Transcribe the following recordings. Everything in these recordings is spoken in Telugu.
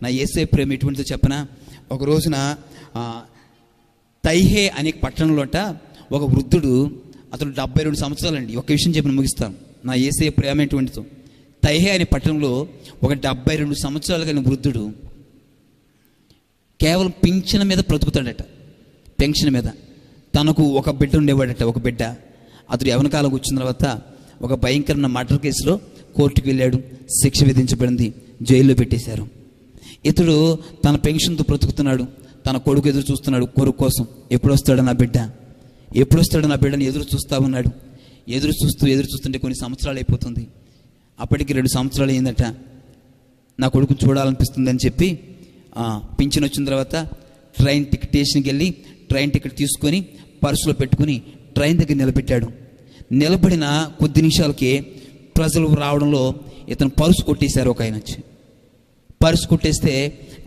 నా యేసయ్య ప్రేమ ఎటువంటిదో చెప్పనా? ఒక రోజున తైహే అనే పట్టణంలోట ఒక వృద్ధుడు, అతను 72 సంవత్సరాలండి. ఒక విషయం చెప్పి ముగిస్తాను. నా యేసయ్య ప్రేమ ఎటువంటిదో. తైహే అనే పట్టణంలో ఒక 72 సంవత్సరాలు కలిగిన వృద్ధుడు కేవలం పెన్షన్ మీద బ్రతుకుతాడట. పెన్షన్ మీద. తనకు ఒక బిడ్డ ఉండేవాడట. ఒక బిడ్డ. అతడు యవ్వన కాలం వచ్చిన తర్వాత ఒక భయంకరమైన మర్డర్ కేసులో కోర్టుకు వెళ్ళాడు. శిక్ష విధించబడింది. జైల్లో పెట్టేశారు. ఇతడు తన పెన్షన్తో బ్రతుకుతున్నాడు. తన కొడుకు ఎదురు చూస్తున్నాడు కొడుకు కోసం. ఎప్పుడు వస్తాడు నా బిడ్డ, ఎప్పుడు వస్తాడు నా బిడ్డని ఎదురు చూస్తూ ఉన్నాడు. ఎదురు చూస్తుంటే కొన్ని సంవత్సరాలు అయిపోతుంది. అప్పటికి 2 సంవత్సరాలు అయిందట. నా కొడుకు చూడాలనిపిస్తుంది అని చెప్పి పింఛన్ వచ్చిన తర్వాత ట్రైన్ టికెట్ స్టేషన్కి వెళ్ళి ట్రైన్ టికెట్ తీసుకొని పర్సులో పెట్టుకుని ట్రైన్ దగ్గర నిలబెట్టాడు. నిలబడిన కొద్ది నిమిషాలకే ప్రజలు రావడంలో ఇతను పర్సు కొట్టేశారు. ఒక ఆయన వచ్చి పర్సు కొట్టేస్తే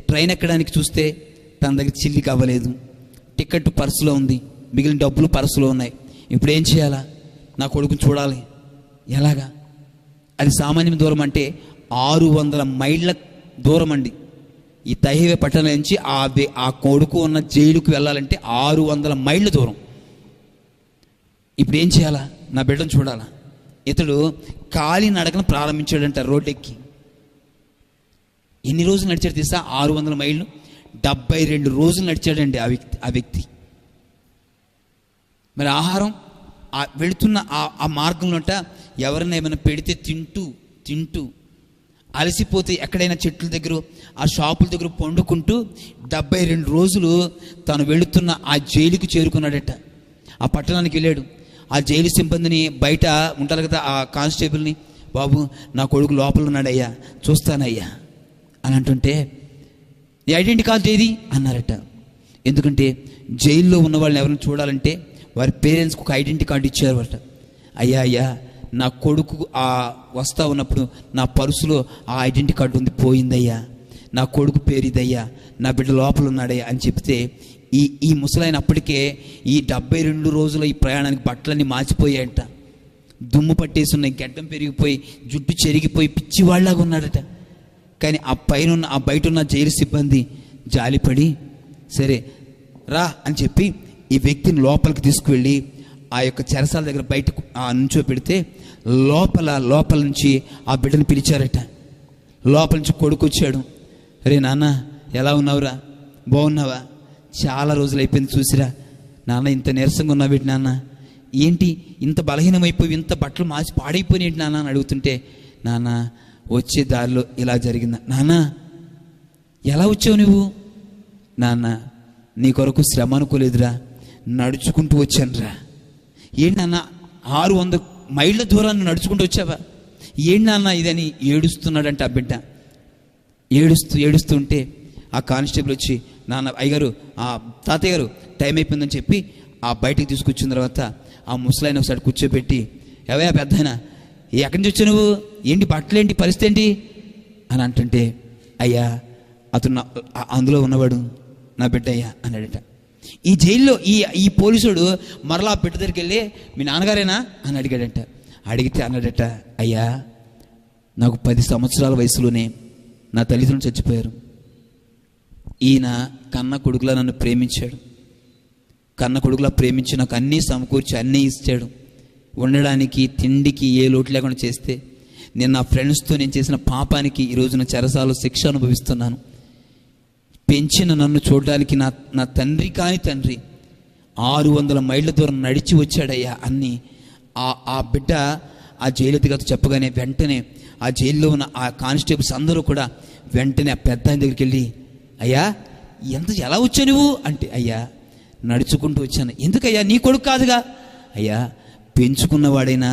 ట్రైన్ ఎక్కడానికి చూస్తే తన దగ్గర చిల్లి కావలేదు. టికెట్ పర్సులో ఉంది, మిగిలిన డబ్బులు పర్సులో ఉన్నాయి. ఇప్పుడు ఏం చేయాలా? నా కొడుకుని చూడాలి. ఎలాగా? అది సామాన్యం దూరం అంటే 600 మైళ్ళ దూరం అండి. ఈ తైహే పట్టణం నుంచి ఆ కొడుకు ఉన్న జైలుకు వెళ్ళాలంటే 600 మైళ్ళ దూరం. ఇప్పుడు ఏం చేయాలా? నా బిడ్డను చూడాలా? ఇతడు కాలి నడకను ప్రారంభించాడంట రోడ్డు ఎక్కి. ఎన్ని రోజులు నడిచాడు తెలుసా? 600 మైళ్ళు 72 రోజులు నడిచాడండి ఆ వ్యక్తి. మరి ఆహారం వెళుతున్న ఆ మార్గంలోట ఎవరైనా ఏమైనా పెడితే తింటూ అలసిపోతే ఎక్కడైనా చెట్ల దగ్గర ఆ షాపుల దగ్గర పండుకుంటూ 72 రోజులు తాను వెళుతున్న ఆ జైలుకు చేరుకున్నాడట. ఆ పట్టణానికి వెళ్ళాడు. ఆ జైలు సిబ్బందిని బయట ఉంటారు కదా, ఆ కానిస్టేబుల్ని, బాబు నా కొడుకు లోపల ఉన్నాడయ్యా, చూస్తానయ్యా అని అంటుంటే, ఈ ఐడెంటిటీ కార్డు ఏది అన్నారట. ఎందుకంటే జైల్లో ఉన్న వాళ్ళని ఎవరైనా చూడాలంటే వారి పేరెంట్స్కి ఒక ఐడెంటిటీ కార్డు ఇచ్చారట. అయ్యా నా కొడుకు వస్తా ఉన్నప్పుడు నా పర్సులో ఆ ఐడెంటిటీ కార్డు ఉంది, పోయిందయ్యా, నా కొడుకు పేరు ఇదయ్యా, నా బిడ్డ లోపల ఉన్నాడయ్యా అని చెప్తే ఈ ముసలాయన అప్పటికే ఈ 72 రోజుల ఈ ప్రయాణానికి బట్టలన్నీ మార్చిపోయాయంట. దుమ్ము పట్టేసి ఉన్నాయి, గడ్డం పెరిగిపోయి, జుట్టు చెరిగిపోయి పిచ్చివాళ్లాగా ఉన్నాడట. కానీ ఆ బయట ఉన్న జైలు సిబ్బంది జాలిపడి సరే రా అని చెప్పి ఈ వ్యక్తిని లోపలికి తీసుకువెళ్ళి ఆ యొక్క చెరసాల దగ్గర బయటకు నుంచో పెడితే లోపల నుంచి ఆ బిడ్డను పిలిచారట. లోపల నుంచి కొడుకు వచ్చాడు. రే నాన్న ఎలా ఉన్నావురా, బాగున్నావా, చాలా రోజులు అయిపోయింది చూసిరా, నాన్న ఇంత నీరసంగా ఉన్నావు నాన్న, ఏంటి ఇంత బలహీనమైపోయి ఇంత బట్టలు మార్చి పాడైపోయినట్టు నాన్న అని అడుగుతుంటే, నాన్న వచ్చే దారిలో ఇలా జరిగిందా. నాన్న ఎలా వచ్చావు నువ్వు? నాన్న నీ కొరకు శ్రమ అనుకోలేదురా, నడుచుకుంటూ వచ్చానురా. ఏంటి నాన్న 600 మైళ్ళ దూరాన్ని నడుచుకుంటూ వచ్చావా? ఏంటి నాన్న ఇదని ఏడుస్తున్నాడంట ఆ బిడ్డ. ఏడుస్తుంటే ఆ కానిస్టేబుల్ వచ్చి, నాన్న అయ్యగారు, తాతయ్య గారు టైం అయిపోయిందని చెప్పి ఆ బయటికి తీసుకొచ్చిన తర్వాత ఆ ముసలాయన ఒకసారి కూర్చోబెట్టి, ఎవయా పెద్దయినా ఎక్కడి నుంచి వచ్చావు నువ్వు, ఏంటి బట్టలేంటి, పరిస్థితి ఏంటి అని అంటుంటే, అయ్యా అతను అందులో ఉన్నవాడు నా బిడ్డ అయ్యా అన్నాడట. ఈ జైల్లో ఈ పోలీసుడు మరలా బిడ్డ దగ్గరికి వెళ్ళి, మీ నాన్నగారేనా అని అడిగాడంట. అడిగితే అన్నాడట, అయ్యా నాకు 10 సంవత్సరాల వయసులోనే నా తల్లిదండ్రులు చచ్చిపోయారు. ఈయన కన్న కొడుకులా నన్ను ప్రేమించాడు. కన్న కొడుకులా ప్రేమించి నాకు అన్నీ సమకూర్చి అన్నీ ఇచ్చాడు. ఉండడానికి తిండికి ఏ లోటు లేకుండా చేస్తే నేను నా ఫ్రెండ్స్తో నేను చేసిన పాపానికి ఈరోజు నా చెరసాలలో శిక్ష అనుభవిస్తున్నాను. పెంచిన నన్ను చూడడానికి నా తండ్రి కాని తండ్రి 600 మైళ్ళ దూరం నడిచి వచ్చాడయ్యా అన్నీ. ఆ బిడ్డ ఆ జైలు అధికారితో చెప్పగానే వెంటనే ఆ జైల్లో ఉన్న ఆ కానిస్టేబుల్స్ అందరూ కూడా వెంటనే ఆ పెద్ద ఆయన దగ్గరికి వెళ్ళి, అయ్యా ఎలా వచ్చావు నువ్వు అంటే, అయ్యా నడుచుకుంటూ వచ్చాను. ఎందుకయ్యా, నీ కొడుకు కాదుగా. అయ్యా పెంచుకున్నవాడైనా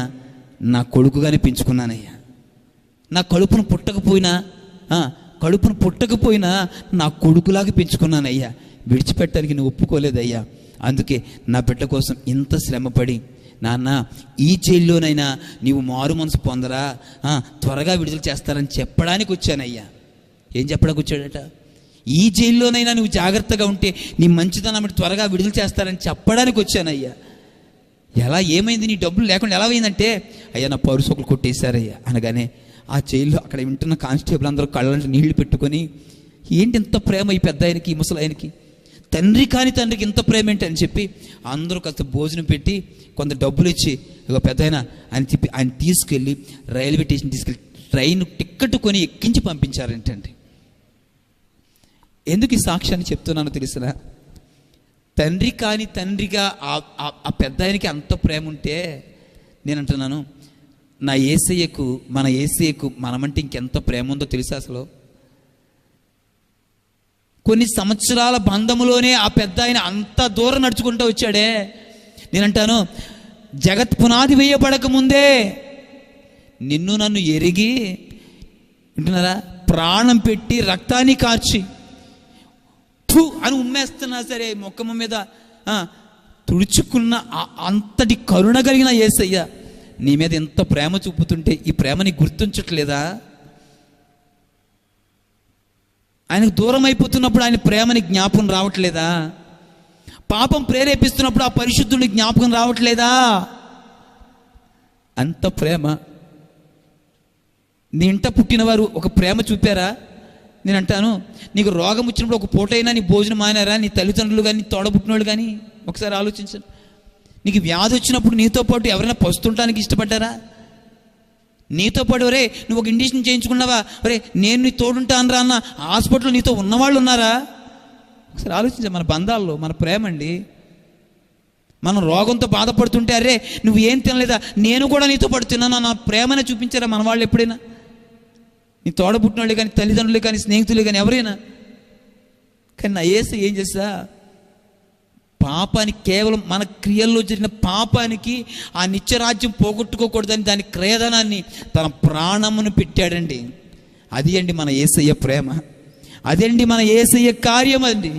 నా కొడుకుగానే పెంచుకున్నానయ్యా. నా కడుపును పుట్టకపోయినా నా కొడుకులాగా పెంచుకున్నానయ్యా. విడిచిపెట్టడానికి నువ్వు ఒప్పుకోలేదయ్యా. అందుకే నా బిడ్డ కోసం ఇంత శ్రమపడి, నాన్న ఈ జైల్లోనైనా నీవు మారు మనసు పొందరా, త్వరగా విడుదల చేస్తారని చెప్పడానికి వచ్చానయ్యా. ఏం చెప్పడానికి వచ్చాడట? ఈ జైల్లోనైనా నువ్వు జాగ్రత్తగా ఉంటే నీ మంచితనం త్వరగా విడుదల చేస్తారని చెప్పడానికి వచ్చానయ్యా. ఏమైంది, నీ డబ్బులు లేకుండా ఎలా అయిందంటే, అయ్యా నా పర్సు ఒకరు కొట్టేశారయ్యా అనగానే ఆ జైల్లో అక్కడ వింటున్న కానిస్టేబుల్ అందరూ కళ్ళంటే నీళ్లు పెట్టుకొని, ఏంటి ఇంత ప్రేమ ఈ పెద్ద ఆయనకి, ఈ ముసలాయనకి, తండ్రి కాని తండ్రికి ఇంత ప్రేమ ఏంటి అని చెప్పి అందరూ కాస్త భోజనం పెట్టి కొంత డబ్బులు ఇచ్చి ఇక పెద్ద అని చెప్పి ఆయన తీసుకెళ్ళి రైల్వే స్టేషన్ తీసుకెళ్ళి ట్రైన్ టిక్కెట్ కొని ఎక్కించి పంపించారంటండి. ఎందుకు ఈ సాక్ష్యాన్ని చెప్తున్నానో తెలిసిన, తండ్రి కాని తండ్రిగా ఆ పెద్ద ఆయనకి అంత ప్రేమ ఉంటే నేను అంటున్నాను, నా యేసయ్యకు, మన యేసయ్యకు మనమంటే ఇంకెంత ప్రేమ ఉందో తెలుసా? అసలు కొన్ని సంవత్సరాల బంధములోనే ఆ పెద్ద ఆయన అంత దూరం నడుచుకుంటూ వచ్చాడే. నేనంటాను, జగత్ పునాది వేయబడక ముందే నిన్ను నన్ను ఎరిగి, వింటున్నారా, ప్రాణం పెట్టి రక్తాన్ని కార్చి థు అని ఉమ్మేస్తున్నా సరే మొక్కమ్మ మీద తుడుచుకున్న అంతటి కరుణ కలిగిన యేసయ్య నీ మీద ఎంత ప్రేమ చూపుతుంటే ఈ ప్రేమని గుర్తించట్లేదా? ఆయనకు దూరం అయిపోతున్నప్పుడు ఆయన ప్రేమని జ్ఞాపకం రావట్లేదా? పాపం ప్రేరేపిస్తున్నప్పుడు ఆ పరిశుద్ధుని జ్ఞాపకం రావట్లేదా? అంత ప్రేమ. నీ ఇంట పుట్టినవారు ఒక ప్రేమ చూపారా? నేను అంటాను, నీకు రోగం వచ్చినప్పుడు ఒక పూటైనా నీ భోజనం మానారా? నీ తల్లిదండ్రులు కానీ, నీ తోడబుట్టిన వాళ్ళు కానీ ఒకసారి ఆలోచించండి. నీకు వ్యాధి వచ్చినప్పుడు నీతో పాటు ఎవరైనా పస్తుంటానికి ఇష్టపడ్డారా? నీతో పాటు ఒరే నువ్వు ఒక ఇంజెక్షన్ చేయించుకున్నావా, ఒరే నేను నీ తోడుంటాను రా అన్న హాస్పిటల్లో నీతో ఉన్నవాళ్ళు ఉన్నారా? ఒకసారి ఆలోచించా. మన బంధాల్లో మన ప్రేమ అండి. మనం రోగంతో బాధపడుతుంటే అరే నువ్వు ఏం తినలేదా, నేను కూడా నీతో పాటు తిన్నాను నా ప్రేమనే చూపించారా మన వాళ్ళు ఎప్పుడైనా? నీ తోడబుట్టిన వాళ్ళు కానీ, తల్లిదండ్రులు కానీ, స్నేహితులు కానీ ఎవరైనా? కానీ నా యేసు ఏం చేస్తా, పాపానికి, కేవలం మన క్రియల్లో జరిగిన పాపానికి ఆ నిత్యరాజ్యం పోగొట్టుకోకూడదని దాని క్రయధనాన్ని తన ప్రాణమును పెట్టాడండి. అది అండి మన యేసయ్య ప్రేమ, అదండి మన యేసయ్య కార్యం అండి.